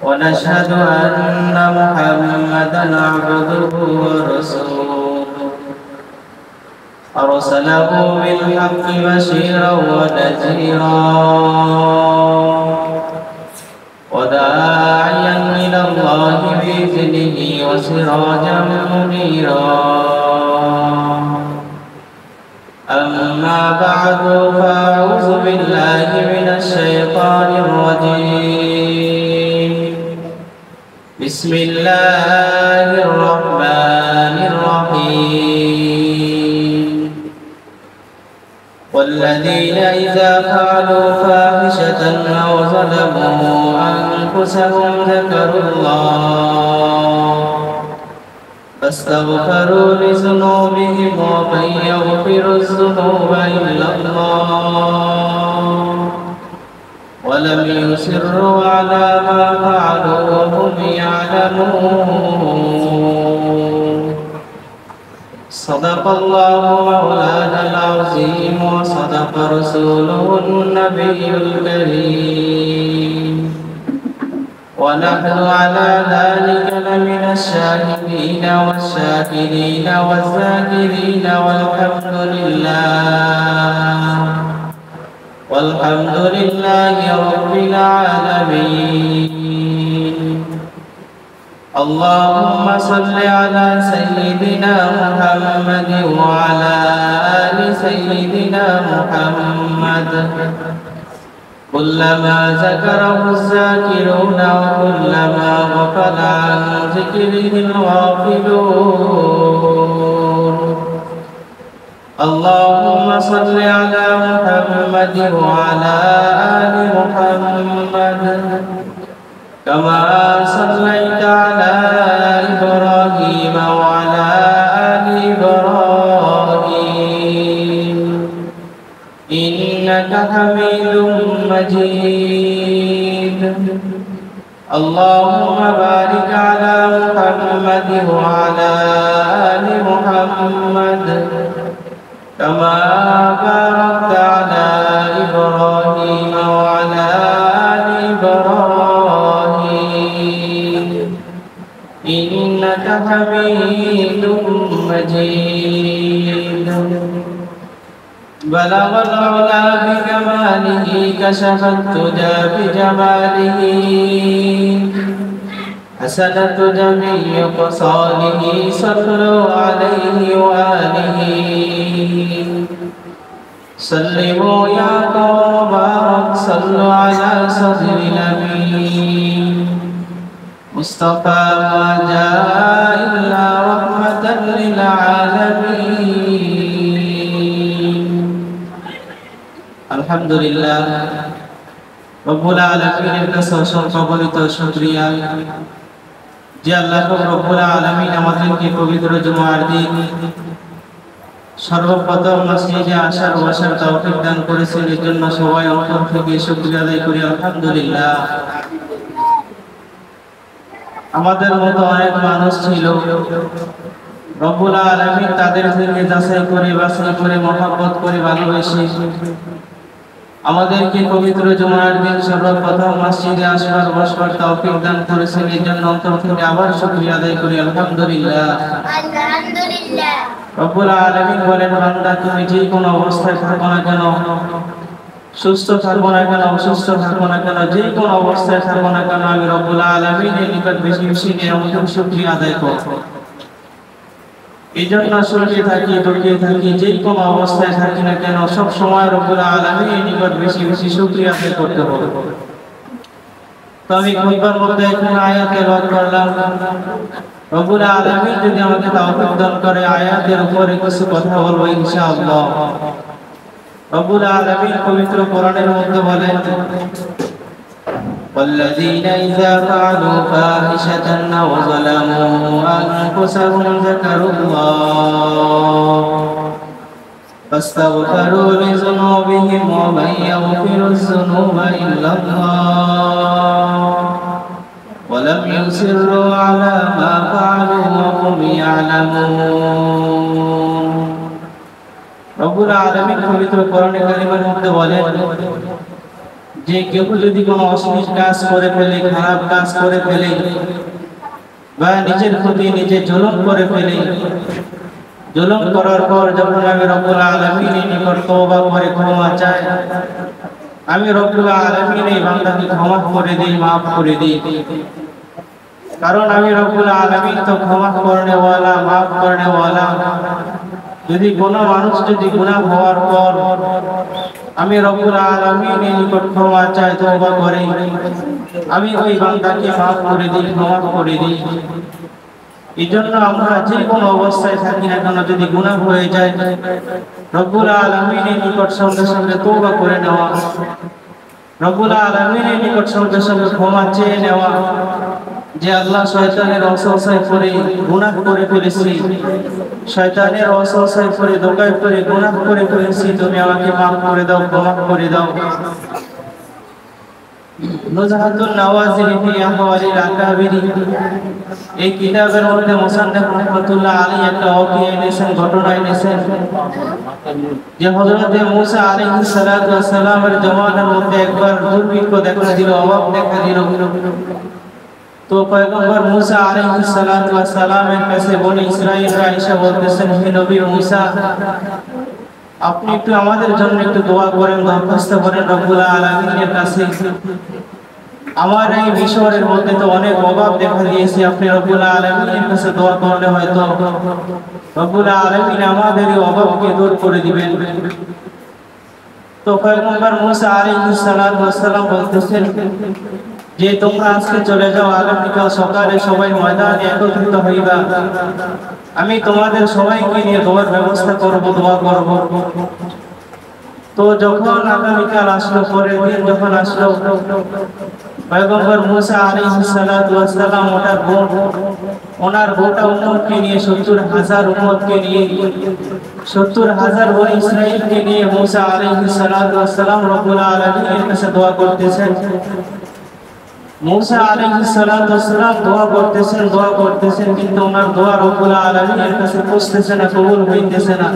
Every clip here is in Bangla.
ونشهد أن محمدا عبده ورسوله أرسله بالحق بشيرا ونذيرا وداعيا إلى الله بإذنه وسراجا منيرا. أما بعد فأعوذ بالله من الشيطان الرجيم. بسم الله الرحمن الرحيم. والذين إذا فعلوا فاحشة أو ظلموا أنفسهم ذكروا الله فاستغفروا لذنوبهم ومن يغفر الذنوب إلا الله ولم يصروا على ما فعلوا وهم يعلمون. صدق الله مولانا العظيم وصدق رسوله النبي الكريم ونحن على ذلك لمن الشاهدين والشاكرين والذاكرين والحمد لله رب العالمين. اللهم صل على سيدنا محمد وعلى آل سيدنا محمد كلما ذكره الذاكرون وكلما غفل عن ذكره الغافلون. اللهم صل على محمد وعلى آل محمد كما صليت على إبراهيم وعلى آل إبراهيم إنك حميد مجيد. اللهم بارك على محمد وعلى آل محمد كما باركت على إبراهيم وعلى آل إبراهيم إنك حميد مجيد. بلغ العلا بكماله كشف الدجى بجماله حسنت جميع خصاله صلوا عليه وآله. سلموا يا قوم بارك صلوا على صدر نبي مصطفى ما جاء إلا رحمة للعالمين. আলহামদুলিল্লাহ রব্বুল আলামিনের কাছে অসংখ্য গণিত শুকরিয়া যে আল্লাহ রব্বুল আলামিন আমাদেরকে পবিত্র জুমার দিন সর্বপ্রথম মসজিদে আসার বসার তৌফিক দান করেছেন। এর জন্য সবাই অন্তর থেকে শুকরিয়া আদায় করি আলহামদুলিল্লাহ। আমাদের মতো অনেক মানুষ ছিল, রব্বুল আলামিন তাদের থেকে যাচাই করে বাছাই করে মহব্বত করে ভালোবেসে আমাদেরকে পবিত্র জুমার দিন সর্বপ্রথম মসজিদে আসবার বসবার তৌফিক দান করেছেন। এর জন্য অন্তর থেকে আবার শুকরিয়া আদায় করি আলহামদুলিল্লাহ। আলহামদুলিল্লাহ। রব্বুল আলামিন বলেন, বান্দা তুমি যে কোনো অবস্থায় থাকো না কেন, সুস্থ থাকো না কেন, অসুস্থ থাকো না কেন, যে কোনো অবস্থায় থাকো না কেন, আমি রব্বুল আলামিনের নিকট বেশি বেশি নিয়ামতের শুকরিয়া আদায় করব। এই জন্য সুখে থাকি দুঃখে থাকি যে কোনো অবস্থায় থাকি না কেন সব সময় রব্বুল আলামিনের নিকট বেশি বেশি শুকরিয়া আদায় করতে হবে। তো আমি খুতবার মধ্যে এখন আয়াত তেলাওয়াত করলাম। রব্বুল আলামিন যদি আমাকে তৌফিক দান করে আয়াতের উপরে কিছু কথা বলবো ইনশাআল্লাহ। রব্বুল আলামিন পবিত্র কোরআনের মধ্যে বলেন, والذين إذا فعلوا فاحشة أو ظلموا أنفسهم ذكروا الله فاستغفروا لذنوبهم ومن يغفر الذنوب إلا الله ولم يصروا على ما فعلوا وهم يعلمون. রব্বুল আলামিন পবিত্র কোরআনে কারিমের মধ্যে বলেন, যে কেউ যদি কোনো অশ্লীল কাজ করে ফেলে, খারাপ কাজ করে ফেলে বা নিজের প্রতি নিজে জুলুম করে ফেলে, জুলুম করার পর যখন আমি রব্বুল আলামিনের নিকট তওবা করে ক্ষমা চাই, আমি রব্বুল আলামিন এই বান্দাকে ক্ষমা করে দিই, মাফ করে দিই। কারণ আমি রব্বুল আলামিন তো ক্ষমা করনে ওয়ালা, মাফ করনে ওয়ালা। যদি কোনো মানুষ যদি গুনাহ হওয়ার পর আমি রব্বুল আলামিনের নিকট ক্ষমা চাই, তওবা করে, আমি ওই বান্দাকে মাফ করে দিই, ক্ষমা করে দিই। এই জন্য আমরা যে কোনো অবস্থায় থাকি না কেন, যদি গুনাহ হয়ে যায় রব্বুল আলামিনের নিকট সঙ্গে সঙ্গে তওবা করে নেওয়া, রব্বুল আলামিনের নিকট সঙ্গে সঙ্গে ক্ষমা চেয়ে নেওয়া যে আল্লাহ শয়তানের ওয়াসওয়াসায় পড়ে গুনাহ করে ফেলেছি, শয়তানের ওয়াসওয়াসায় পড়ে ধোঁকায় পড়ে গুনাহ করে ফেলেছি, তুমি আমাকে মাফ করে দাও, ক্ষমা করে দাও। নুজহাতুন নাওয়াজির ফি আহওয়ালিল আকাবির, এই কিতাবের মধ্যে মুসান্নিফ রাহমাতুল্লাহ আলাইহি একটা ওয়াকিয়া এনেছেন, ঘটনা এনেছেন যে হযরত মুসা আলাইহিস সালাতু ওয়াস সালামের জামানার মধ্যে একবার দুর্ভিক্ষ দেখা দিল, অভাব দেখা দিল। তো পয়গম্বর মুসা আলাইহিস সালাতু ওয়াস সালামের কাছে বনি ইসরাঈলরা এসে বলতেছেন, হে নবী মুসা, আপনি একটু আমাদের জন্য একটু দোয়া করেন, দরখাস্ত করেন রব্বুল আলামিনের কাছে। আমার এই মিশরের মধ্যে তো অনেক অভাব দেখা দিয়েছে, আপনি রব্বুল আলামিনের কাছে দোয়া করলে হয়তো রব্বুল আলামিন আমাদের এই অভাবকে দূর করে দিবেন। তো পয়গম্বর মুসা আলাইহিস সালাতু ওয়াস সালাম বলতেছেন যে তোমরা আজকে চলে যাও, আগামীকাল সকালে সবাই ময়দানে একত্রিত হইবা, আমি তোমাদের সবাইকে নিয়ে দোয়ার ব্যবস্থা করব, দোয়া করব। তো যখন আগামীকাল আসলো, পরের দিন যখন আসলো, পয়গম্বর মুসা আলাইহিস সালাতু ওয়াস সালাম ওনার গোটা উম্মতকে নিয়ে ৭০,০০০ উম্মতকে নিয়ে ৭০,০০০ বনি ইসরাঈলকে নিয়ে মুসা আলাইহিস সালাতু ওয়াস সালাম রব্বুল আলামিনের কাছে দোয়া করতেছেন। মুসা আলাইহিস সালাতু ওয়াস সালাম দোয়া করতেছেন, কিন্তু ওনার দোয়া রব্বুল আলামিনের কাছে পৌঁছতেছে না, কবুল হইতেছে না।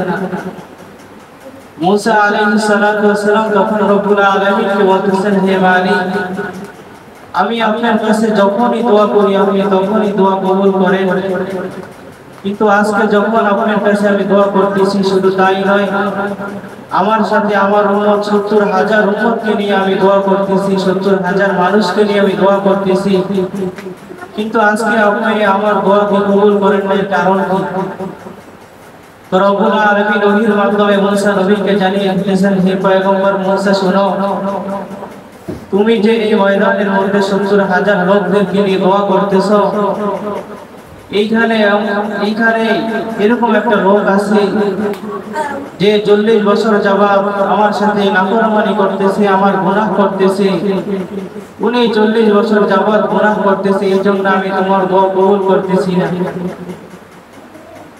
মুসা আলাইহিস সালাতু ওয়াস সালাম তখন রব্বুল আলামিনকে বলতেছেন, হে মালিক, আমি আপনার কাছে যখনই দোয়া করি আপনি তখনই দোয়া কবুল করেন, কিন্তু আজকে যখন আপনার কাছে আমি দোয়া করতেছি, শুধু তাই নয়, আমার সাথে আমার উম্মত ৭০,০০০ উম্মতকে নিয়ে আমি দোয়া করতেছি, ৭০,০০০ মানুষকে নিয়ে আমি দোয়া করতেছি, কিন্তু আজকে আপনি আমার দোয়াকে কবুল করেন না, কারণ কি? তো রব্বুল আলামিন ওহীর মাধ্যমে মুসা নবীকে জানিয়ে দিতেছেন, হে পয়গম্বর মুসা, শুনো, তুমি যে এই ময়দানের মধ্যে ৭০,০০০ লোকদেরকে নিয়ে দোয়া করতেছো, এইখানে এরকম একটা লোক আছে যে ৪০ বছর যাবত আমার সাথে নাফরমানি করতেছে, আমার গুনাহ করতেছে, উনি ৪০ বছর যাবত গুনাহ করতেছে, এই জন্য আমি তোমার দোয়া কবুল করতেছি না।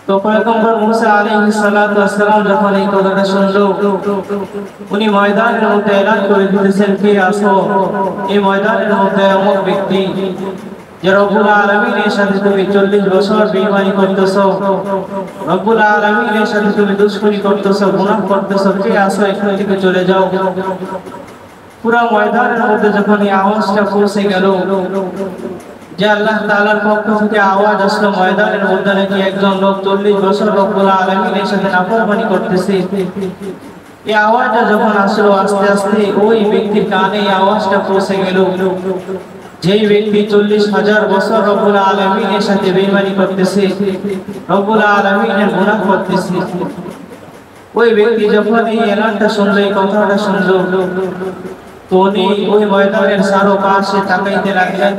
তো পয়গম্বর মুসা আলাইহিস সালাতু ওয়াস সালাম যখন এই কথাটা শুনলো, উনি ময়দানের মধ্যে এলান করে দিতেছেন, কে আসো এই ময়দানের মধ্যে অমুক ব্যক্তি যে রব্বুল আলামিনের সাথে তুমি ৪০ বছর বেঈমানি করতেছো, রব্বুল আলামিনের সাথে তুমি দুশমনি করতেছো, গুনাহ করতেছো, কে আসো এখান থেকে চলে যাও। পুরো ময়দানের মধ্যে যখন এই আওয়াজটা পৌঁছে গেল যে আল্লাহ তাআলার পক্ষ থেকে আওয়াজ আসলো, ময়দানের মধ্যে নাকি একজন লোক ৪০ বছর রব্বুল আলামিনের সাথে নাফরমানি করতেছে। এই আওয়াজটা যখন আসলো, আস্তে আস্তে ওই ব্যক্তির কানে এই আওয়াজটা পৌঁছে গেল, যেই ব্যক্তি ৪০,০০০ বছর রব্বুল আলামিনের সাথে বেঈমানি করতেছে, রব্বুল আলামিনের গুনাহ করতেছে। ওই ব্যক্তি যখন এই এলানটা শুনলো, এই কথাটা শুনলো, তো উনি ওই ময়দানের চারো পাশে তাকাইতে লাগলেন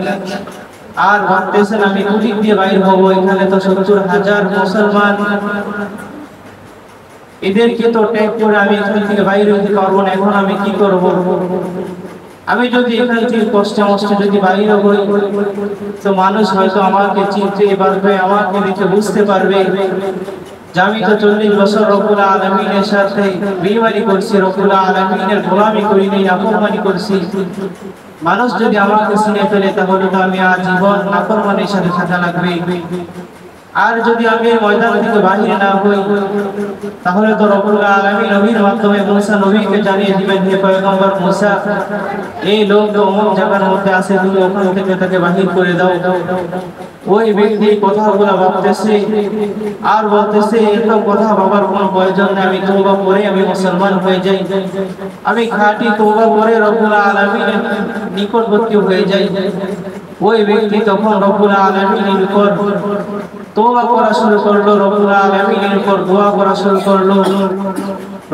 আর ভাবতেছেন, আমি কোথা দিয়ে বাইর হবো, এখানে তো ৭০,০০০ মুসলমান, এদেরকে তো ট্যাগ করে আমি এখান থেকে বাইর হইতে পারবো না, এখন আমি কি করব? আমি যদি এখান থেকে কষ্টে মষ্টে যদি বাইরে হই, তো মানুষ হয়তো আমাকে চিনতে পারবে, আমাকে দেখে বুঝতে পারবে যে আমি তো ৪০ বছর রব্বুল আলামিনের সাথে বেঈমানি করছি, রব্বুল আলামিনের গোলামি করি নাই, নাফরমানি করছি। মানুষ যদি আমাকে চিনে ফেলে তাহলে তো আমি আজীবন নাফরমানির সাথে থাকা লাগবে। আর যদি আমি এই ময়দান থেকে বাহির না হই, তাহলে তো রব্বুল আলামিন নবীর মাধ্যমে মুসা নবীকে জানিয়ে দিবেন, হে পয়গম্বর মুসা, এই লোক তো অমুক জায়গার মধ্যে আছে, তুমি ওখান থেকে তাকে বাহির করে দাও। ওই ব্যক্তি কথাগুলো ভাবতেছে আর বলতেছে, এত কথা ভাবার কোনো প্রয়োজন নেই, আমি তওবা করে আমি মুসলমান হয়ে যাই, আমি খাঁটি তওবা করে রব্বুল আলামিনের নিকটবর্তী হয়ে যাই। ওই ব্যক্তি তখন রব্বুল আলামিনের উপর তওবা করা শুরু করলো, রব্বুল আলামিনের উপর দোয়া করা শুরু করলো।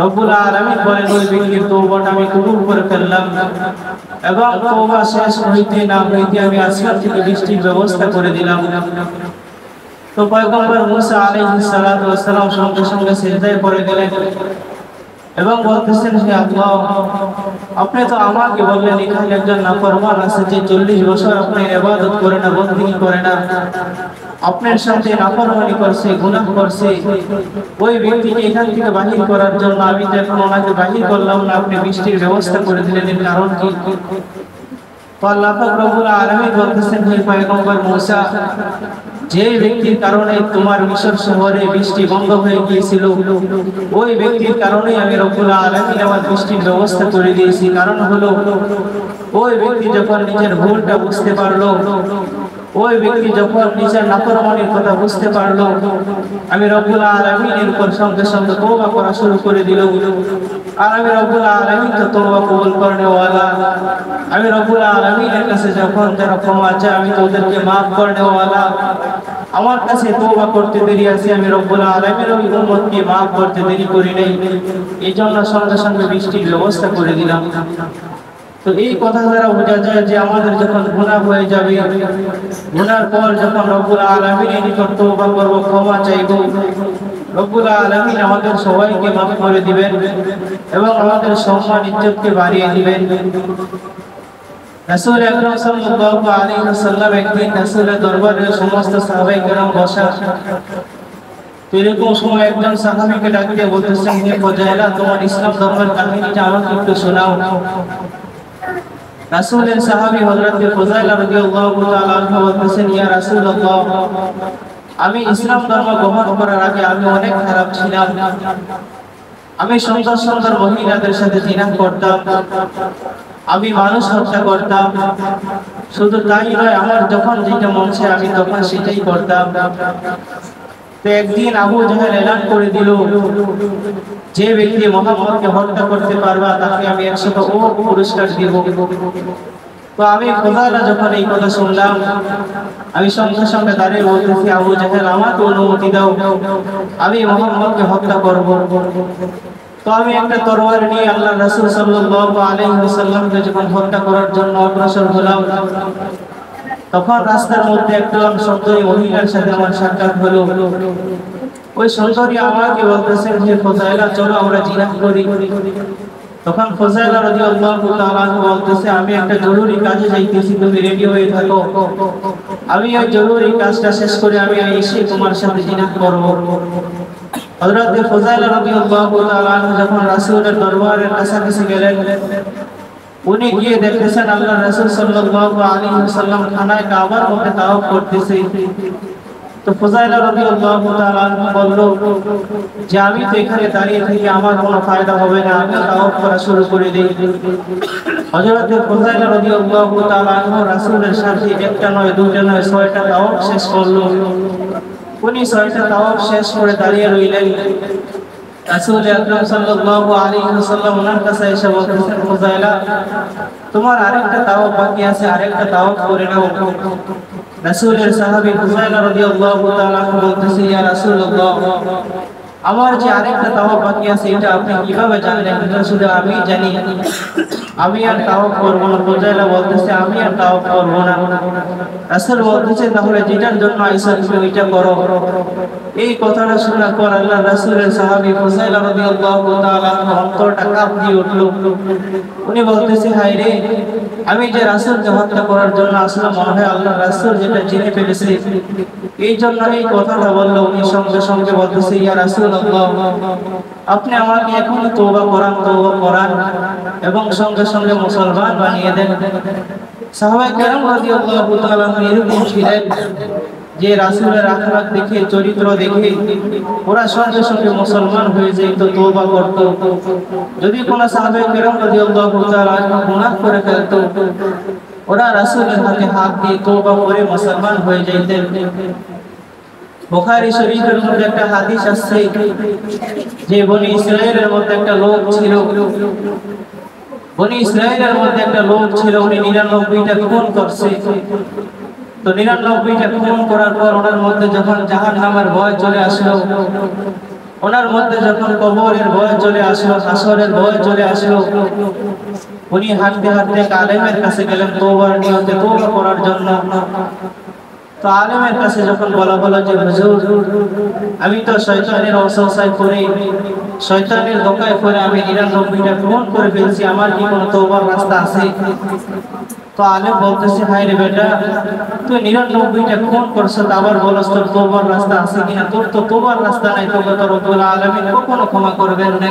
রব্বুল আলামিন বলেন, ওই ব্যক্তির তওবাটা আমি কবুল করে ফেললাম এবং তওবা শেষ হইতে না হইতে আমি আসমান থেকে বৃষ্টির ব্যবস্থা করে দিলাম। তো পয়গম্বর মুসা আলাইহিস সালাতু ওয়াস সালাম সঙ্গে সঙ্গে সিজদায় পড়ে গেলেন এবং বলতেছেন, হে আল্লাহ, আপনি তো আমাকে বললেন এখানে একজন নাফরমান আছে যে 40 বছর আপনার ইবাদত করে না, বন্দেগী করে না, আপনার সাথে নাফরমানি করছে, গুনাহ করছে। ওই ব্যক্তিকে এখান থেকে বাহির করার জন্য আমি তো এখন ওনাকে বাহির করলাম না, আপনি বৃষ্টির ব্যবস্থা করে দিলেন, এর কারণ কি? তো আল্লাহ পাক রব্বুল আলামিন বলতেছেন, হে পয়গম্বর মুসা, যে ব্যক্তির কারণে তোমার মিশর শহরে বৃষ্টি বন্ধ হয়ে গিয়েছিল, ওই ব্যক্তির কারণে আমি রব্বুল আলামিন আমার বৃষ্টির ব্যবস্থা করে দিয়েছি। কারণ হলো, ওই ব্যক্তি যখন নিজের ভুলটা বুঝতে পারলো, ওই ব্যক্তি যখন নিজের নাফরমানির কথা বুঝতে পারলো, আমি রব্বুল আলামিনের উপর সঙ্গে সঙ্গে তওবা করা শুরু করে দিল। আর আমি রব্বুল আলামিন তো তওবা কবুল করনে ওয়ালা, আমি রব্বুল আলামিনের কাছে যখন যারা ক্ষমা চায় আমি তো ওদেরকে মাফ করনে ওয়ালা। আমার কাছে তওবা করতে দেরি আছে, আমি রব্বুল আলামিনের ওই উম্মতকে মাফ করতে দেরি করি নাই, এইজন্য সঙ্গে সঙ্গে বৃষ্টির ব্যবস্থা করে দিলাম। তো এই কথা দ্বারা বোঝা যায় যে আমাদের যখন গুনাহ হয়ে যাবে, গুনার পর যখন রব্বুল আলামিনের নিকট তওবা করব, ক্ষমা চাইব, রব্বুল আলামিন আমাদের সবাইকে মাফ করে দিবেন এবং আমাদের সম্মান ইজ্জতকে বাড়িয়ে দিবেন। রাসূল আকরাম সাল্লাল্লাহু আলাইহি ওয়াসাল্লাম একদিন রাসূলের দরবারে সমস্ত সাহাবায়ে কেরাম বসা। এরকম সময় একজন সাহাবীকে ডাক দিয়ে বলতেছেন, হে ফুজাইলা, তোমার ইসলাম ধর্মের কাহিনীটা আমাকে একটু শোনাও। রাসূলের সাহাবী হযরত ফুজাইলা রাদিয়াল্লাহু তাআলা আনহু বলতেছেন, ইয়া রাসূলুল্লাহ, আমি ইসলাম ধর্ম গ্রহণ করার আগে আমি অনেক খারাপ ছিলাম, আমি সুন্দর সুন্দর মহিলাদের সাথে জিনা করতাম, আমি মানুষ হত্যা করতাম, শুধু তাই নয়, আমার যখন যেটা মন চায় আমি তখন সেটাই করতাম। তো একদিন আবু জাহেল এলান করে দিল, যে ব্যক্তি মুহাম্মদকে হত্যা করতে পারবে তাকে আমি 100টা উট পুরস্কার দিব। তো আমি ফুজাইলা যখন এই কথা শুনলাম, আমি সঙ্গে সঙ্গে দাঁড়িয়ে বলতেছি, আবু জাহেল, আমাকে অনুমতি দাও, আমি মুহাম্মদকে হত্যা করব। তো আমি একটা তরোয়ার নিয়ে আল্লাহ রাসূল সাল্লাল্লাহু আলাইহি ওয়াসাল্লামকে যখন হত্যা করার জন্য অগ্রসর হলাম, তখন রাস্তার মধ্যে একজন সুন্দরী মহিলার সাথে আমার সাক্ষাৎ হলো। ওই সুন্দরী আমাকে বলতেছেন, হে ফুজাইলা, চলো আমরা জিনা করি। তখন ফুজাইলা রাদিয়াল্লাহু তাআলা আনহু বলতেছে, আমি একটা জরুরি কাজে যাইতেছি, তুমি রেডি হয়ে থাকো, আমি ওই জরুরি কাজটা শেষ করে আমি এসে তোমার সাথে জিনা করব। হযরত ফুজাইলা রাদিয়াল্লাহু তাআলা আনহু যখন রাসূলের দরবারের কাছাকাছি গেলেন, উনি গিয়ে দেখতেছেন আল্লাহ রাসূল সাল্লাল্লাহু আলাইহি ওয়াসাল্লাম খানায় কাবার মধ্যে তাওয়াফ করতেছে। তো ফুজাইলা রাদিয়াল্লাহু তাআলা আনহু বলল যে, আমি তো এখানে দাঁড়িয়ে থেকে আমার কোনো ফায়দা হবে না, আমি তাওয়াফ করা শুরু করে দেই। হযরত ফুজাইলা রাদিয়াল্লাহু তাআলা আনহু রাসূলের সাথে একটা নয়, দুইটা নয়, 6টা তাওয়াফ শেষ করলো। উনি 6টা তাওয়াফ শেষ করে দাঁড়িয়ে রইলেন। রাসূল আকরাম সাল্লাল্লাহু আলাইহি ওয়াসাল্লাম ওনার কাছে এসে বলতেছেন, ফুজাইলা, তোমার আরেকটা তাওয়াফ বাকি আছে, আরেকটা তাওয়াফ করে নাও। রাসূলের সাহাবী ফুজাইলা রাদিয়াল্লাহু তাআলা বলতেছে, ইয়া রাসূলুল্লাহ, আমার যে আরেকটা তাওয়াফ বাকি আছে এটা আপনি কিভাবে জানলেন? এটা শুধু আমি জানি, আমি আর তাওয়াফ করব না। ফুজাইলা বলতেছে, আমি আর তাওয়াফ করব না। রাসূল বলতেছে, তাহলে যেটার জন্য আইসা তুমি ওইটা করো। এই কথাটা শোনার পর আল্লাহ রাসূলের সাহাবী ফুজাইলা রাদিয়াল্লাহু তাআলা অন্তরটা কাঁপিয়ে উঠল। উনি বলতেছে, হায় রে, আমি যে রাসূলকে হত্যা করার জন্য আসলাম, মনে হয় আল্লাহ রাসূল যেটা জেনে ফেলেছে, এই জন্য এই কথাটা বলল। উনি সঙ্গে সঙ্গে বলতেছে, ইয়া রাসূলুল্লাহ, আপনি আমাকে এখন তওবা করান এবং সঙ্গে সঙ্গে মুসলমান বানিয়ে দেন। সাহাবায়ে কেরাম রাদিয়াল্লাহু তাআলা এরকম ছিলেন যে রাসূলের আখলাক দেখে, চরিত্র দেখে ওরা সঙ্গে সঙ্গে মুসলমান হয়ে যেত, তওবা করত। যদি কোনো সাহাবায়ে কেরাম রাদিয়াল্লাহু তাআলা গুনাহ করে ফেলত, ওরা রাসূলের হাতে হাত দিয়ে তওবা করে মুসলমান হয়ে যেতেন। বুখারী শরীফের মধ্যে একটা হাদিস আছে যে বনি ইসরাইলের মধ্যে একটা লোক ছিল, বনি ইসরাইলের মধ্যে একটা লোক ছিল, উনি 99টা খুন করছে। তো 99টা খুন করার পর ওনার মধ্যে যখন জাহান্নামের ভয় চলে আসলো, ওনার মধ্যে যখন কবরের ভয় চলে আসলো, হাসরের ভয় চলে আসলো, উনি হাঁটতে হাঁটতে এক আলেমের কাছে গেলেন তওবার নিয়তে, তওবা করার জন্য। তো আলেমের কাছে যখন বলা হলো যে হুজুর, আমি তো শয়তানের ওয়াসওয়াসায় পড়ে, শয়তানের ধোঁকায় পড়ে আমি 99টা খুন করে ফেলছি, আমার কি কোনো তওবার রাস্তা আছে? তো আলেম বলতেছে, হায় রে বেটা, তুই 99টা খুন করছ, আবার বলছ তোর তওবার রাস্তা আছে কিনা? তোর তো তওবার রাস্তা নাই, তোকে তো রব্বুল আলামিন কখনো ক্ষমা করবেন না।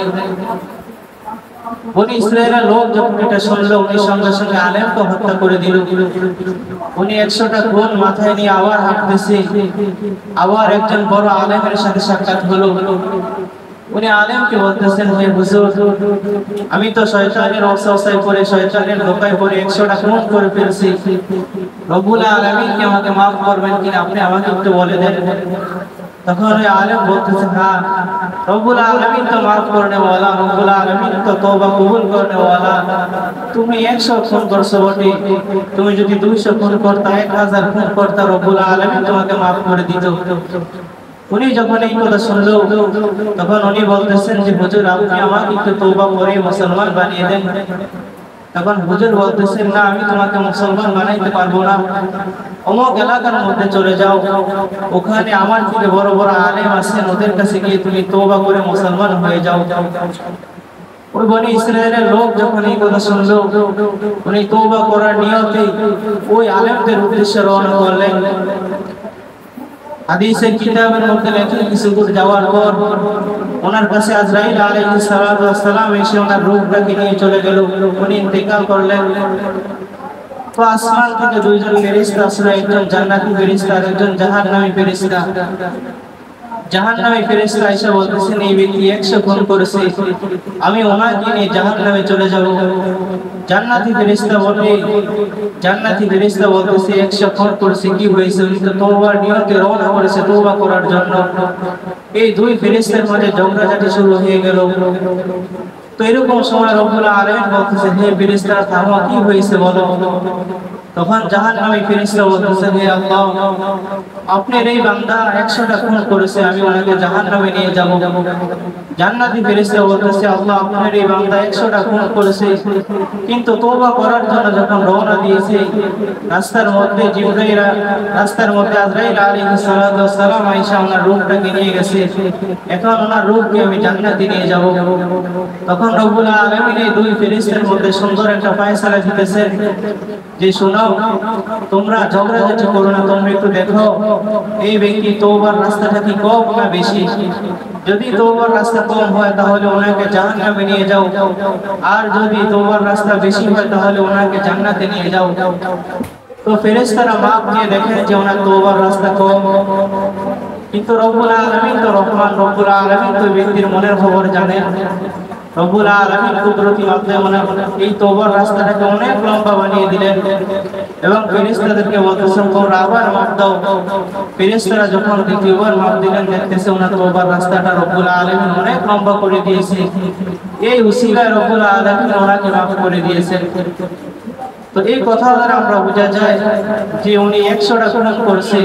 বনি ইসরাইলের লোক যখন এটা শুনলো, উনি সঙ্গে সঙ্গে আলেমকে হত্যা করে দিল। উনি 100টা খুন মাথায় নিয়ে আবার হাঁটতেছে, আবার একজন বড় আলেমের সাথে সাক্ষাৎ হলো। উনি আলেমকে বলতেছেন, হে হুজুর, আমি তো শয়তানের ওয়াসওয়াসায় পড়ে, শয়তানের ধোঁকায় পড়ে 100টা খুন করে ফেলছি, রব্বুল আলামিন কি আমাকে মাফ করবেন কিনা, আপনি আমাকে একটু বলে দেন। তখন ওই আলেম বলতেছে, হ্যাঁ, রব্বুল আলামিন তো মাফ করনে ওয়ালা, রব্বুল আলামিন তো তওবা কবুল করনে ওয়ালা। তুমি 100 খুন করছো বটে, তুমি যদি 200 খুন করতা, 1000 খুন করতা, রব্বুল আলামিন তোমাকে মাফ করে দিত। উনি যখন এই কথা শুনলো, তখন উনি বলতেছেন যে হুজুর, আপনি আমাকে একটু তওবা করে মুসলমান বানিয়ে দেন। তখন হুজুর বলতেছেন, না, আমি তোমাকে মুসলমান বানাইতে পারবো না, অমুক এলাকার মধ্যে চলে যাও, ওখানে আমার থেকে বড় বড় আলেম আছেন, ওদের কাছে গিয়ে তুমি তওবা করে মুসলমান হয়ে যাও। ওই বনি ইসরাইলের লোক যখন এই কথা শুনলো, উনি তওবা করার নিয়তে ওই আলেমদের উদ্দেশ্যে রওনা করলেন। হাদিসের কিতাবের মধ্যে লেখা, কিছু দূর যাওয়ার পর ওনার কাছে আজরাইল আলাইহিস সালাম এসে ওনার রূহটাকে নিয়ে চলে গেল, উনি ইন্তেকাল করলেন। তো আসমান থেকে দুইজন ফেরেশতা আসলো, একজন জান্নাতি ফেরেশতা আর একজন জাহান্নামী ফেরেশতা। জাহান্নামী ফেরেশতা এসে বলতেছেন, এই ব্যক্তি 100 খুন করেছে, আমি ওনাকে নিয়ে জাহান্নামে চলে যাব। জান্নাতি ফেরেশতা বলতেছে 100 খুন করেছে, কি হয়েছে? উনি তো তওবার নিয়তে রওনা করেছে তওবা করার জন্য। এই দুই ফেরেশতার মধ্যে ঝগড়াঝাটি শুরু হয়ে গেল। তো এরকম সময় রব্বুল আলামিন বলতেছে, হে ফেরেশতারা থামো, কি হয়েছে বলো। তখন জাহান্নামী ফেরেশতা বলতেছে, হে আল্লাহ, আপনার এই বান্দা 100টা খুন করেছে, আমি ওনাকে জাহান্নামে নিয়ে যাব। জান্নাতি ফেরেশতা বলতেছে, আল্লাহ, আপনার এই বান্দা 100টা খুন করেছে, কিন্তু তওবা করার জন্য যখন রওনা দিয়েছে, রাস্তার মধ্যে আজরাইল আলাইহিস সালাম আয়েশা ওনার রূহটাকে নিয়ে গেছে, এখন ওনার রূহকে আমি জান্নাতে নিয়ে যাব। তখন রব্বুল আলামিন এই দুই ফেরেশতার মধ্যে সুন্দর একটা ফয়সালা দিতেছেন যে, শোনো, তোমরা ঝগড়াঝাটি করো না, তোমরা একটু দেখো এই ব্যক্তি তওবার রাস্তাটা কি কম না বেশি। যদি তওবার রাস্তা কম হয় তাহলে ওনাকে জাহান্নামে নিয়ে যাও, আর যদি তওবার রাস্তা বেশি হয় তাহলে ওনাকে জান্নাতে নিয়ে যাও। তো ফেরেশতারা মাপ দিয়ে দেখেন যে ওনার তওবার রাস্তা কম, কিন্তু রব্বুল আলামিন তো রহমান, রব্বুল আলামিন তো ব্যক্তির মনের খবর জানেন। রব্বুল আলামিন কুদরতি মাধ্যমে এই তওবার রাস্তাটাকে অনেক লম্বা বানিয়ে দিলেন এবং ফেরেশতাদেরকে বলতেছেন, তোমরা আবার মাপ দাও। ফেরেশতারা যখন দ্বিতীয়বার মাপ দিলেন, দেখতেছে ওনার তওবার রাস্তাটা রব্বুল আলামিন অনেক লম্বা করে দিয়েছে। এই উসিলায় রব্বুল আলামিন ওনাকে মাফ করে দিয়েছেন। তো এই কথা দ্বারা আমরা বোঝা যায় যে উনি 100টা খুন করেছে,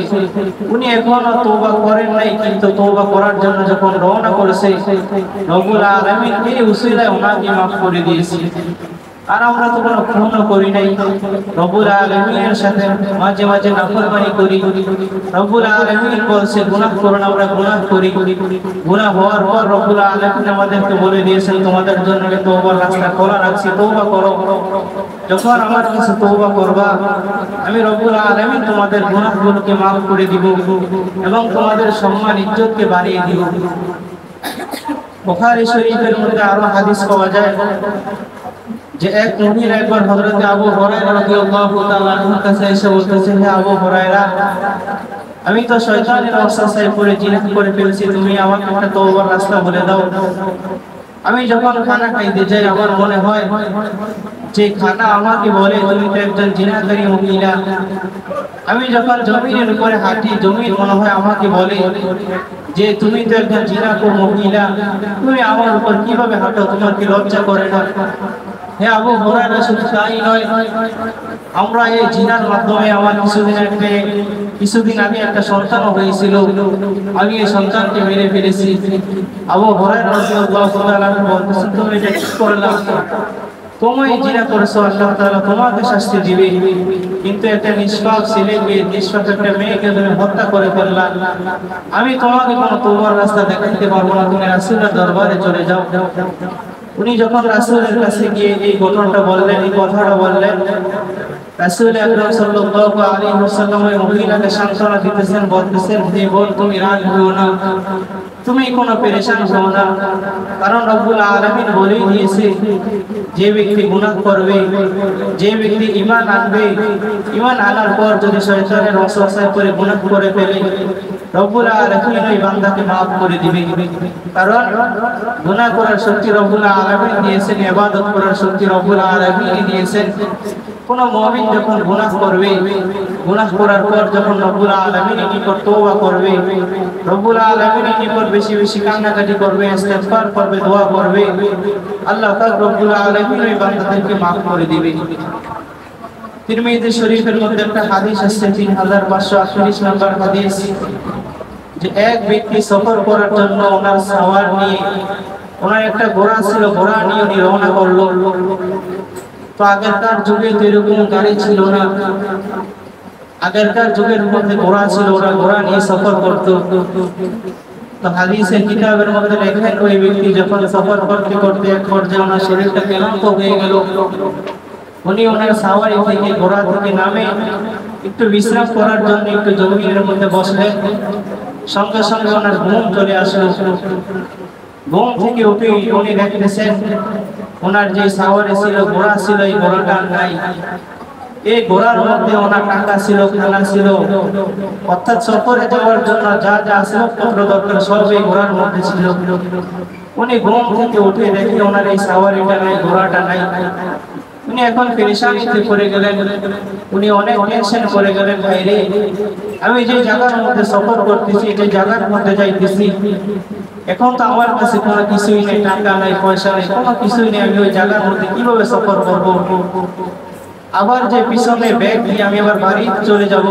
উনি এখনো তওবা করেন নাই, কিন্তু তওবা করার জন্য যখন রওনা করেছে, রব্বুল আলামিন এই উসিলায় ওনাকে মাফ করে দিয়েছে। আর আমরা তো কোনো খুনও করি নাই, রব্বুল আলামিনের সাথে মাঝে মাঝে নাফরমানি করি। রব্বুল আলামিন বলছে গুনাহ করো না, আমরা গুনাহ করি। গুনাহ হওয়ার পর রব্বুল আলামিন আমাদেরকে বলে দিয়েছেন, তোমাদের জন্য তওবার রাস্তা খোলা রাখছি, তওবা করো। যখন আমার কাছে তওবা করবা, আমি রব্বুল আলামিন তোমাদের গুনাহগুলোকে মাফ করে দিব এবং তোমাদের সম্মান ইজ্জতকে বাড়িয়ে দিব। বুখারী শরীফের মধ্যে আরো হাদিস পাওয়া যায় যে এক মহিলা একবার হযরত আবু হুরায়রা রাদিয়াল্লাহু তাআলা আনহুর কাছে এসে বলতেছে, হে আবু হুরায়রা, আমি তো শয়তানের ওয়াসওয়াসায় পড়ে জিনা করে ফেলেছি, তুমি আমাকে একটা তওবার রাস্তা বলে দাও। আমি যখন খানা খাইতে যাই আমার মনে হয় যে খানা আমাকে বলে তুমি তো একজন জিনাকারী মহিলা। আমি যখন জমিনের উপরে হাঁটি জমিন মনে হয় আমাকে বলে যে তুমি তো একজন জিনাকারী মহিলা, তুমি আমার উপর কিভাবে হাঁটো, তোমার কি লজ্জা করে না? হে আবু হুরায়রা, শুধু তাই নয়, আমরা এই জিনার মাধ্যমে আমার কিছুদিন আগে একটা সন্তান হয়েছিল, আমি এই সন্তানকে মেরে ফেলেছি। আবু হুরায়রা রাদিয়াল্লাহু তাআলা বলতেছেন, তুমি এটা কি করলা? তুমি জিনা করেছো, আল্লাহ তাআলা তোমাকে শাস্তি দিবে। কিন্তু একটা নিষ্পাপ ছেলেকে, নিষ্পাপ একটা মেয়েকে তুমি হত্যা করে ফেললা। আমি তোমাকে কোনো তওবার রাস্তা দেখাতে পারবো না, তুমি রাসূলের দরবারে চলে যাও। উনি যখন রাসূলের কাছে গিয়ে এই ঘটনাটা বললেন, এই কথাটা বললেন, রাসূল আকরাম সাল্লাল্লাহু আলাইহি ওয়াসাল্লাম ওই মহিলাকে সান্ত্বনা দিতেছেন, বলতেছেন, হে বোন, তুমি রাগ হও না, তুমি কোনো পেরেশান হও না, কারণ রব্বুল আলামিন বলেই দিয়েছে যে ব্যক্তি গুনাহ করবে, যে ব্যক্তি ঈমান আনবে, ঈমান আনার পর যদি শয়তানের ওয়াসওয়াসায় পড়ে গুনাহ করে ফেলে, রব্বুল আলামিন ওই বান্দাকে maaf করে দিবে। কারণ গুনাহ করার শক্তি রব্বুল আলামিন দিয়েছেন, ইবাদত করার শক্তি রব্বুল আলামিন দিয়েছেন। কোন মুমিন যখন গুনাহ করবে, গুনাহ করার পর যখন রব্বুল আলামিনের নিকট তওবা করবে, রব্বুল আলামিনের নিকট বেশি বেশি কান্নাকাটি করবে, ইস্তিগফার করবে, দোয়া করবে, আল্লাহ পাক রব্বুল আলামিন ওই বান্দাদেরকে maaf করে দিবে। তিরমিজি শরীফের মধ্যে একটা হাদিস আছে, 3548 নম্বর হাদিস, যে এক ব্যক্তি সফর করার জন্য ওনার সাওয়ার নিয়ে, ওনার একটা ঘোড়া ছিল, ঘোড়া নিয়ে উনি রওনা করলো। তো আগেরকার যুগে তো এরকম গাড়ি ছিল না, আগেরকার যুগের মধ্যে ঘোড়া ছিল, ওরা ঘোড়া নিয়ে সফর করতো। তো হাদিসের কিতাবের মধ্যে লেখেন, ওই ব্যক্তি যখন সফর করতে করতে এক পর্যায়ে ওনার শরীরটা ক্লান্ত হয়ে গেল, উনি ওনার সাওয়ারি থেকে, ঘোড়া থেকে নামে একটু বিশ্রাম করার জন্য একটু জমিনের মধ্যে বসলেন। সঙ্গে সঙ্গে ওনার ঘুম চলে আসলো। ঘুম থেকে উঠে উনি দেখতেছেন ওনার যে সাওয়ারি ছিল, ঘোড়া ছিল, এই ঘোড়াটা নাই। এই ঘোড়ার মধ্যে ওনার টাকা ছিল, খানা ছিল, অর্থাৎ সফরে যাওয়ার জন্য যা যা আসবাবপত্র দরকার সব এই ঘোড়ার মধ্যে ছিল। উনি ঘুম থেকে উঠে দেখে ওনার এই সাওয়ারিটা নাই, ঘোড়াটা নাই। উনি এখন পেরেশানিতে পড়ে গেলেন, উনি অনেক টেনশন করে গেলেন, ভাইরে আমি যে জায়গার মধ্যে সফর করতেছি, যে জায়গার মধ্যে যাইতেছি, এখন তো আমার কাছে কোনো কিছুই নেই, টাকা নাই, পয়সা নেই, কোনো কিছুই নেই, আমি ওই জায়গার মধ্যে কিভাবে সফর করব? আবার যে পিছনে ব্যাগ নিয়ে আমি আবার বাড়িতে চলে যাব,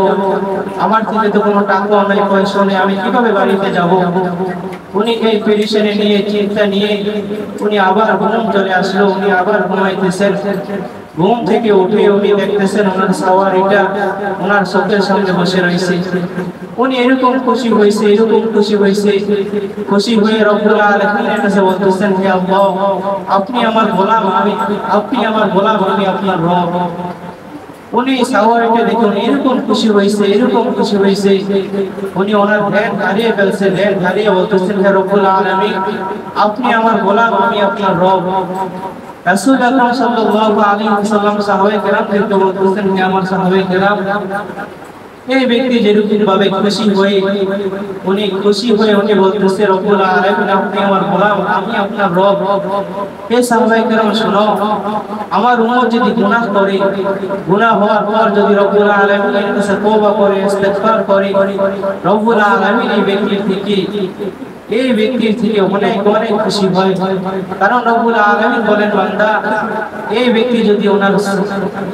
আমার থেকে তো কোনো টাকা নাই, পয়সা নেই, আমি কিভাবে বাড়িতে যাব? উনি এই পেরেশানি নিয়ে, চিন্তা নিয়ে উনি আবার ঘুম চলে আসলো। উনি আবার ঘুমাইতেছেন। ঘুম থেকে উঠে উনি দেখতেছেন ওনার সাওয়ারিটা ওনার চোখের সামনে বসে রয়েছে। উনি এরকম খুশি হয়েছে, এরকম খুশি হয়েছে, খুশি হয়ে রব্বুল আলামিনের কাছে বলতেছেন, হে আল্লাহ, আপনি আমার গোলাম, আপনি আমার গোলাম, আমি আপনার রব। উনি সাওয়ারিটা দেখুন এরকম খুশি হয়েছে, এরকম খুশি হয়েছে, উনি ওনার ধ্যান হারিয়ে ফেলছে, ধ্যান হারিয়ে বলতেছেন, হে রব্বুল আলামিন, আপনি আমার গোলাম, আমি আপনার রব। রাসূল আকরাম সাল্লাল্লাহু আলাইহি ওয়াসাল্লাম সাহাবায়ে কেরামদেরকে বলতেছেন, হে আমার সাহাবায়ে কেরাম, এই ব্যক্তি যেরকম ভাবে খুশি হয়ে উনি বলতেছে, রব্বুল আলামিন, আপনি আমার গোলাম, আমি আপনার রব। হে সাহাবায়ে কেরাম, শুনো, আমার উম্মত যদি গুনাহ করে, গুনাহ হওয়ার পর যদি রব্বুল আলামিনের কাছে তওবা করে, ইস্তিগফার করে, রব্বুল আলামিন এই ব্যক্তির থেকে অনেক অনেক খুশি হয়। কারণ রব্বুল আলামিন বলেন, বান্দা, এই ব্যক্তি যদি ওনার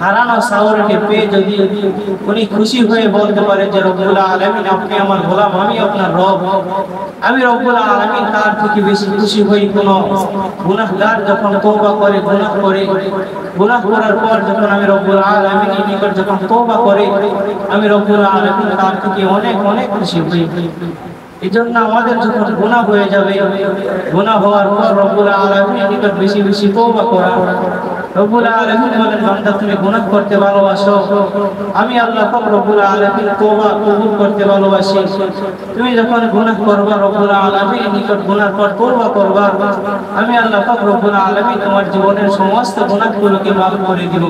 হারানো সাওয়ারকে পেয়ে যদি উনি খুশি হয়ে বলতে পারে যে রব্বুল আলামিন, আপনি আমার গোলাম, আমি আপনার রব, আমি রব্বুল আলামিন তার থেকে বেশি খুশি হই। কোন গুনাহগার যখন তওবা করে, গুনাহ করার পর যখন আমি রব্বুল আলামিনের নিকট যখন তওবা করে, আমি রব্বুল আলামিন তার থেকে অনেক অনেক খুশি হই। এজন্য আমাদের যখন গুনাহ হয়ে যাবে, গুনাহ হওয়ার পর রব্বুল আলামিনের নিকট বেশি বেশি তওবা করা, রব্বুল আলামিন বলেন বান্দা তুমি গুনাহ করতে ভালোবাসো, আমি আল্লাহ পাক রব্বুল আলামিন তওবা কবুল করতে ভালোবাসি। তুমি যখন গুনাহ করবা রব্বুল আলামিন নিকট গুনাহ পর তওবা করবা, আমি আল্লাহ পাক রব্বুল আলামিন তোমার জীবনের সমস্ত গুনাহগুলোকে মাফ করে দিব।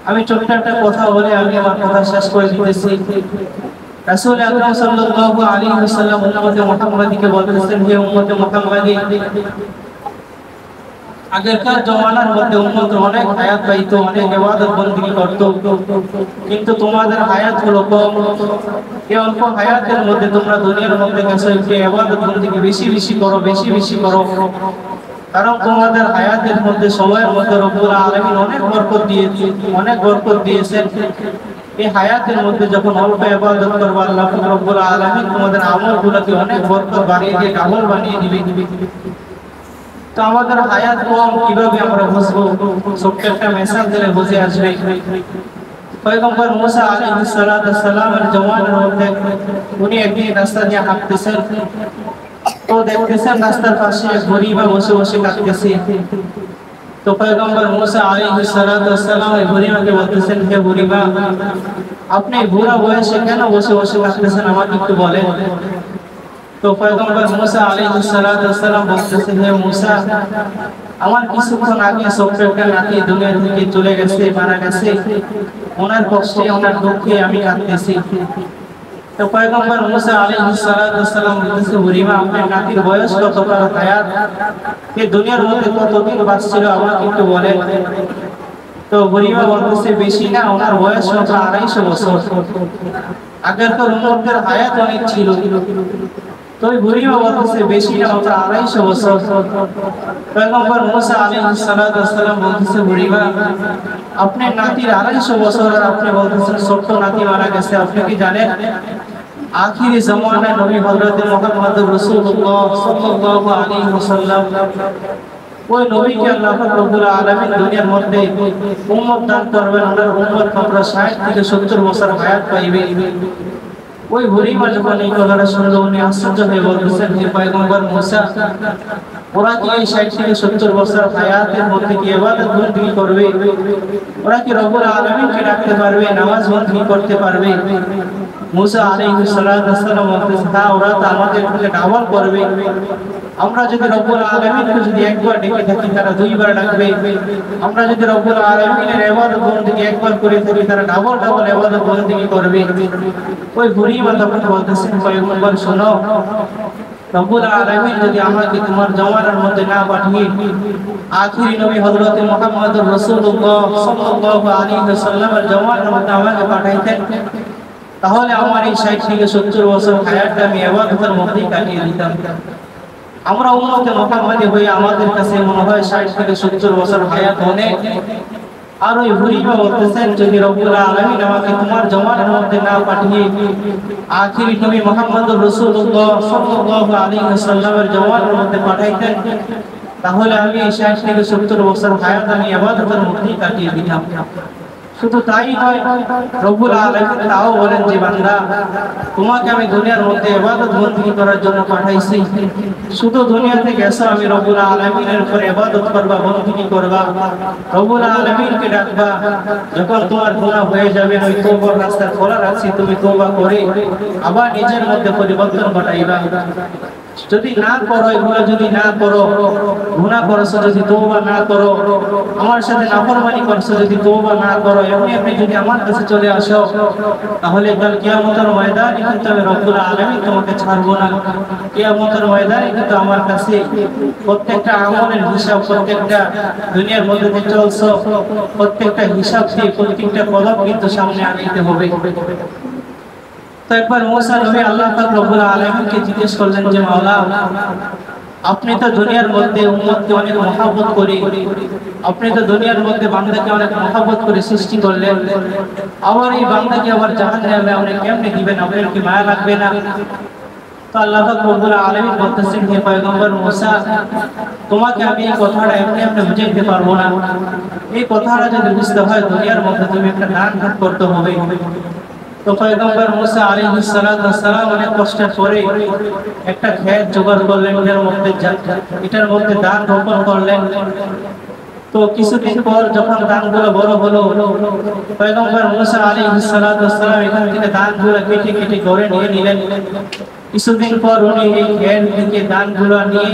আমি ছোট্ট একটা কথা বলে আমি আমার কথা শেষ করে দিতেছি। রাসূল আকরাম সাল্লাল্লাহু আলাইহি ওয়াসাল্লাম উম্মতে মুহাম্মাদীকে বলতেছেন, হে উম্মতে মুহাম্মাদী, আগেরকার জমানার মধ্যে উম্মত অনেক হায়াত পাইতো, অনেক ইবাদত বندگی করত, কিন্তু তোমাদের হায়াত হলো কম। এই অল্প হায়াতের মধ্যে তোমরা দুনিয়ার মধ্যে গেছো, একটু ইবাদত বندگی বেশি বেশি করো, বেশি বেশি করো, কারণ তোমাদের হায়াতের মধ্যে সময়ের মধ্যে রব্বুল আলামিন অনেক বরকত দিয়েছেন। এই হায়াতের মধ্যে যখন অল্প ইবাদত করবে আল্লাহ রব্বুল আলামিন তোমাদের আমলগুলোকে অনেক বরকত বানিয়ে দিয়ে আমল বানিয়ে দিবে। তো আমাদের হায়াত কম, কিভাবে আমরা বুঝবো? ছোট্ট একটা মেসেজ দিলে বুঝে আসবে। পয়গম্বর মুসা আলাইহিস সালাতু ওয়াস সালামের জমানার মধ্যে উনি একদিন রাস্তা দিয়ে হাঁটতেছেন, তো দেখতেছেন রাস্তার পাশে এক বুড়িমা বসে বসে কাঁদতেছে। তো পয়গম্বর মুসা আলাইহিস সালাতু ওয়াস সালাম এই বুড়িমাকে বলতেছেন, হে বুড়িমা, আপনি বুড়া বয়সে কেন বসে বসে কাঁদতেছেন, আমাকে একটু বলেন। তো পয়গম্বর মুসা আলাইহিস সালাতু ওয়াস সালাম বলতেছেন, হে মুসা, আমার কিছুক্ষণ আগে ছোট্ট একটা নাতি দুনিয়া থেকে চলে গেছে, মারা গেছে, ওনার কষ্টে ওনার দুঃখে আমি কাঁদতেছি। তো পয়গম্বর মুসা আলাইহিস সালাতু ওয়াস সালাম বলতেছে, বুড়িমা, আপনার নাতির বয়স কত, তার হায়াত এই দুনিয়ার মধ্যে কতদিন বাঁচছিল আমাকে একটু বলেন। তো বুড়িমা বলতেছে, বেশি না, ওনার বয়স মাত্র 250 বছর। আগেরকার উম্মতের হায়াত অনেক ছিল, তো ওই বুড়িমা বলতেছে বেশি না, মাত্র 250 বছর। পয়গম্বর মুসা আলাইহিস সালাতু ওয়াস সালাম বলতেছে, বুড়িমা, আপনার নাতির 250 বছর আর আপনি বলতেছেন ছোট্ট নাতি মারা গেছে। আপনি কি জানেন আখিরি জামানায় নবী হযরত মুহাম্মদ রাসূলুল্লাহ সাল্লাল্লাহু আলাইহি ওয়াসাল্লাম, ওই নবীকে আল্লাহ পাক রব্বুল আলামিন দুনিয়ার মধ্যে উম্মত দান করবেন, ওনার উম্মত মাত্র 60 থেকে 70 বছর হায়াত পাইবে। ওই বুড়িমা যখন এই কথাটা শুনলো উনি আশ্চর্য হয়ে বলতেছেন, হে পয়গম্বর মুসা, ওরা কি এই 60 থেকে 70 বছর হায়াতের মধ্যে কি ইবাদত বندگی করবে? ওরা কি রব্বুল আলামিনকে ডাকতে পারবে, নামাজ বندگی করতে পারবে? মুসা আলাইহিস সালাতু ওয়াস সালাম বলতেছেন, হ্যাঁ, ওরা তো আমাদেরকে দাওয়াত করবে। আমরা যদি রব্বুল আলামিনকে যদি একবার ডেকে থাকি, তারা দুইবার ডাকবে। আমরা যদি রব্বুল আলামিনের ইবাদত বندگی একবার করে থাকি, তারা ডাবল ডাবল ইবাদত বندگی করবে। ওই বুড়িমা তখন বলতেছেন, পয়গম্বর শোনো, রব্বুল আলামিন যদি আমাকে তোমার জমানার মধ্যে না পাঠিয়ে আখিরি নবী হযরত মুহাম্মদ রাসূলুল্লাহ সাল্লাল্লাহু আলাইহি ওয়াসাল্লামের জমানার মধ্যে আমাকে পাঠাইতেন, তাহলে আমার এই 60 থেকে 70 বছর হায়াতটা আমি ইবাদতের মধ্যেই কাটিয়ে দিতাম। আমরা উম্মতে মুহাম্মাদী হয়ে আমাদের কাছে মনে হয় 60 থেকে 70 বছর হায়াত অনেক। আর ওই বুড়িমা বলতেছেন, যদি রব্বুল আলামিন আমাকে তোমার জমানার মধ্যে না পাঠিয়ে আখিরি নবী মুহাম্মদ রাসূলুল্লাহ সাল্লাল্লাহু আলাইহি ওয়াসাল্লামের জমানার মধ্যে পাঠাইতেন, তাহলে আমি 60 থেকে 70 বছর হায়াত আমি ইবাদতের মধ্যেই কাটিয়ে দিতাম। শুধু তাই নয়, রব্বুল আলামিন তাও বলেন যে বান্দা, তোমাকে আমি দুনিয়ার মধ্যে ইবাদত বندگی করার জন্য পাঠাইছি। শুধু দুনিয়াতে গেছো, আমি রব্বুল আলামিনের উপরে ইবাদত করবা, বندگی করবা, রব্বুল আলামিনকে ডাকবা। যখন তোমার গুনাহ হয়ে যাবে, ওই তওবার রাস্তা খোলা রাখছি, তুমি তওবা করে আবার নিজের মধ্যে পরিবর্তন ঘটাইবা। যদি না করো, এগুলো যদি না করো, গুনাহ করছো যদি তওবা না করো, আমার সাথে নাফরমানি করছো যদি তওবা না করো, এমনি যদি আমার কাছে চলে আসো, তাহলে কাল কিয়ামতের ময়দানে কিন্তু আমি রব্বুল আলামিন তোমাকে ছাড়বো না। কিয়ামতের ময়দানে কিন্তু আমার কাছে প্রত্যেকটা আমলের হিসাব, প্রত্যেকটা দুনিয়ার মধ্যে যে চলছো প্রত্যেকটা হিসাব দিয়ে প্রত্যেকটা কদম কিন্তু সামনে আনতে হবে। তো একবার মুসা নবী আল্লাহ পাক রব্বুল আলামিনকে জিজ্ঞেস করলেন যে মাওলা, আপনি তো দুনিয়ার মধ্যে উম্মতকে অনেক মহব্বত করে, আপনি তো দুনিয়ার মধ্যে বান্দাকে অনেক মহব্বত করে সৃষ্টি করলেন, আবার এই বান্দাকে আবার জাহান্নামে আপনি কেমনে দিবেন? আপনার কি মায়া লাগবে না? তো আল্লাহ পাক রব্বুল আলামিন বলতেছেন, হে পয়গম্বর মুসা, তোমাকে আমি এই কথাটা এমনি এমনি বুঝাইতে পারবো না। এই কথাটা যদি বুঝতে হয়, দুনিয়ার মধ্যে তুমি একটা দান করতে হবে। তো পয়গম্বর মুসা আলাইহিস সালাতু ওয়াস সালাম অনেক কষ্টের পরে একটা ক্ষেত জোগাড় করলেন, এটার মধ্যে দান রোপণ করলেন। তো কিছুদিন পর যখন ধানগুলো বড় হলো, পয়গম্বর মুসা আলাইহিস সালাতু ওয়াস সালাম এখান থেকে ধানগুলো কেটে কেটে ঘরে নিয়ে নিলেন। কিছুদিন পর উনি এই খের থেকে ধানগুলো নিয়ে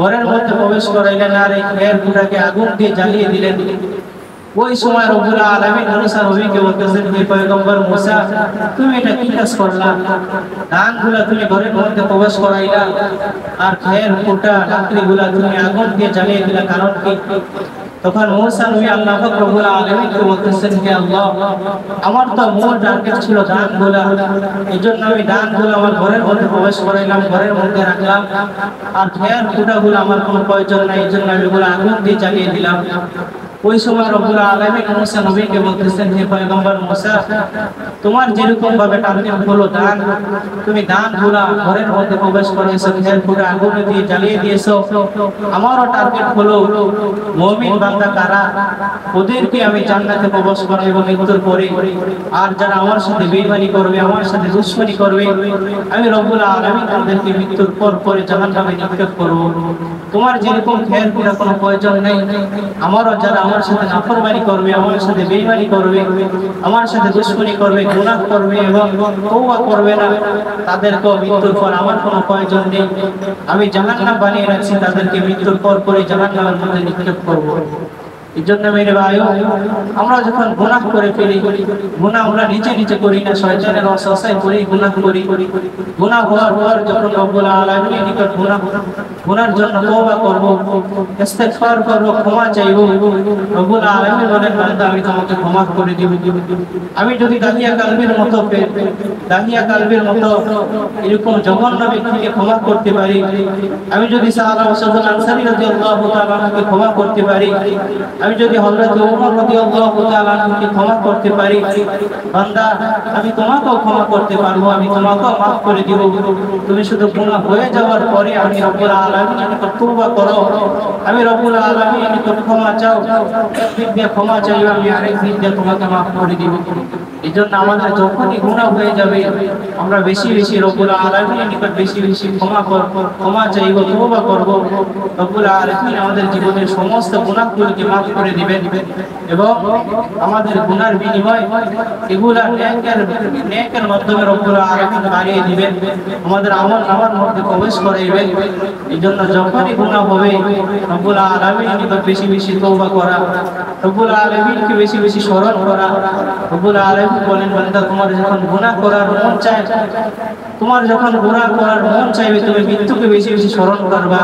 ঘরের মধ্যে প্রবেশ করাইলেন আর এই খেরগুলোকে আগুন দিয়ে জ্বালিয়ে দিলেন। ওই সময় রব্বুল আলামিন মুসা নবীকে বলতেছেন, হে পয়গম্বর মুসা, তুমি এটা কি কাজ করলা? ধানগুলো তুমি ঘরের মধ্যে প্রবেশ করাইলা আর খের কুটা লাকড়িগুলো তুমি আগুন দিয়ে জ্বালিয়ে দিলা, কারণ কি? তখন মুসা নবী আল্লাহ পাক রব্বুল আলামিনকে বলতেছেন, হে আল্লাহ, আমার তো মূল টার্গেট ছিল ধানগুলো, এইজন্য আমি ধানগুলো আমার ঘরের মধ্যে প্রবেশ করাইলাম, ঘরের মধ্যে রাখলাম, আর খের কুটাগুলো আমার কোনো প্রয়োজন নাই, এইজন্য আমি এগুলো আগুন দিয়ে জ্বালিয়ে দিলাম। ওই সময় রব্বুল আলামিন মুসা নবীকে বলতেছেন, হে পয়গম্বর মুসা, তোমার যেরকম ভাবে টার্গেট হলো ধান, তুমি ধানগুলা ঘরের মধ্যে প্রবেশ করাইছো, খের কুটা আগুন দিয়ে জ্বালিয়ে দিয়েছো, আমারও টার্গেট হলো মুমিন বান্দা কারা, ওদেরকে আমি জান্নাতে প্রবেশ করাইব মৃত্যুর পরে। আর যারা আমার সাথে বেঈমানি করবে, আমার সাথে দুশমনি করবে, আমি রব্বুল আলামিন তাদেরকে মৃত্যুর পর পরে জাহান্নামে নিক্ষেপ করব। তোমার যেরকম খের কুটা কোনো প্রয়োজন নেই, আমারও যারা আমার সাথে নাফরমানি করবে, আমার সাথে বেঈমানি করবে, আমার সাথে দুশমনি করবে, গুনাহ করবে এবং তওবা করবে না, তাদেরকে মৃত্যুর পর আমার কোনো প্রয়োজন নেই। আমি জাহান্নাম বানিয়ে রাখছি, তাদেরকে মৃত্যুর পর পরে জাহান্নামের মধ্যে নিক্ষেপ করব। এই জন্য মেরে ভাই, আমরা যখন গুনাহ করে ফেলি, গুনাহ আমরা নিজে নিজে করি না, শয়তানের ওয়াসওয়াসায় পড়ে গুনাহ করি। গুনাহ হওয়ার পর যখন রব্বুল আলামিনের নিকট গুনার জন্য তওবা করব, ইস্তিগফার করব, ক্ষমা চাইব, রব্বুল আলামিন বলেন, বান্দা আমি তোমাকে ক্ষমা করে দিব। আমি যদি দাহিয়া কালবের মতো এরকম জঘন্য ব্যক্তিকে ক্ষমা করতে পারি, আমি যদি সাহাবা ওয়াসাদ আনসারী রাদিয়াল্লাহু তাআলা আনহুকে ক্ষমা করতে পারি, আমি যদি হযরত ওমর রাদিয়াল্লাহু তাআলা আনহুকে ক্ষমা করতে পারি, বান্দা আমি তোমাকেও ক্ষমা করতে পারবো, আমি তোমাকেও মাফ করে দিব। তুমি শুধু গুনাহ হয়ে যাওয়ার পরে আমি রব্বুল আলামিনের নিকট তওবা করো, আমি রব্বুল আলামিনের নিকট ক্ষমা চাও, একদিক দিয়ে ক্ষমা চাইও, আমি আরেক দিক দিয়ে তোমাকে মাফ করে দিব। এই জন্য আমাদের যখনই গুনাহ হয়ে যাবে, আমরা বেশি বেশি রব্বুল আলামিনের নিকট বেশি বেশি ক্ষমা চাইব, তওবা করব। রব্বুল আলামিন আমাদের জীবনের সমস্ত গুনাহগুলোকে মাফ করে দিবেন এবং আমাদের গুনার বিনিময় এগুলা নেকের মাধ্যমে রব্বুল আলামিন বাড়িয়ে দিবেন, আমাদের আমল নামার মধ্যে প্রবেশ করাইবেন। এই জন্য যখনই গুনাহ হবে, রব্বুল আলামিনের নিকট বেশি বেশি তওবা করা, রব্বুল আলামিনকে বেশি বেশি স্মরণ করা। রব্বুল আলামিন বলেন, বান্দা তোমার যখন গুনাহ করার মন চায়, তুমি মৃত্যুকে বেশি বেশি স্মরণ করবা।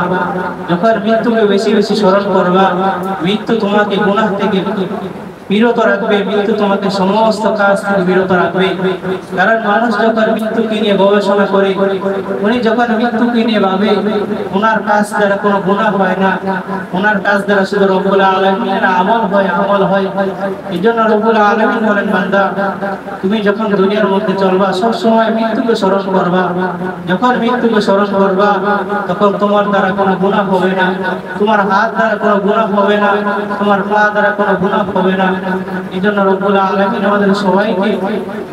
যখন মৃত্যুকে বেশি বেশি স্মরণ করবা, মৃত্যু তোমাকে গুনাহ থেকে বিরত রাখবে, মৃত্যু তোমাকে সমস্ত কাজ থেকে বিরত রাখবে। কারণ মানুষ যখন মৃত্যুকে নিয়ে গবেষণা করে, উনি যখন মৃত্যুকে নিয়ে ভাবে, ওনার কাজ দ্বারা কোনো গুনাহ হয় না, ওনার কাজ দ্বারা শুধু রব্বুল আলামিনের আমল হয়। এই জন্য রব্বুল আলামিন বলেন, বান্দা তুমি যখন দুনিয়ার মধ্যে চলবা, সব সময় মৃত্যুকে স্মরণ করবা। যখন মৃত্যুকে স্মরণ করবা, তখন তোমার দ্বারা কোনো গুনাহ হবে না, তোমার হাত দ্বারা কোনো গুনাহ হবে না, তোমার পা দ্বারা কোনো গুনাহ হবে না। এই জন্য রব্বুল আলামিন আমাদের সবাইকে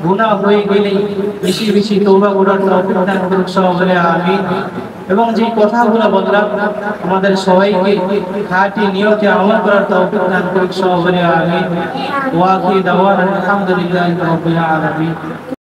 গুনাহ হয়ে গেলে বেশি বেশি তওবা করার তৌফিক দান করুন, সবাই বলে আমিন। এবং যে কথাগুলো বললাম, আমাদের সবাইকে খাঁটি নিয়তে আমল করার তৌফিক দান করুন, সবাই বলে আমিন। ওয়া আখিরু দাওয়ানা আলহামদুলিল্লাহি রাব্বিল আলামিন।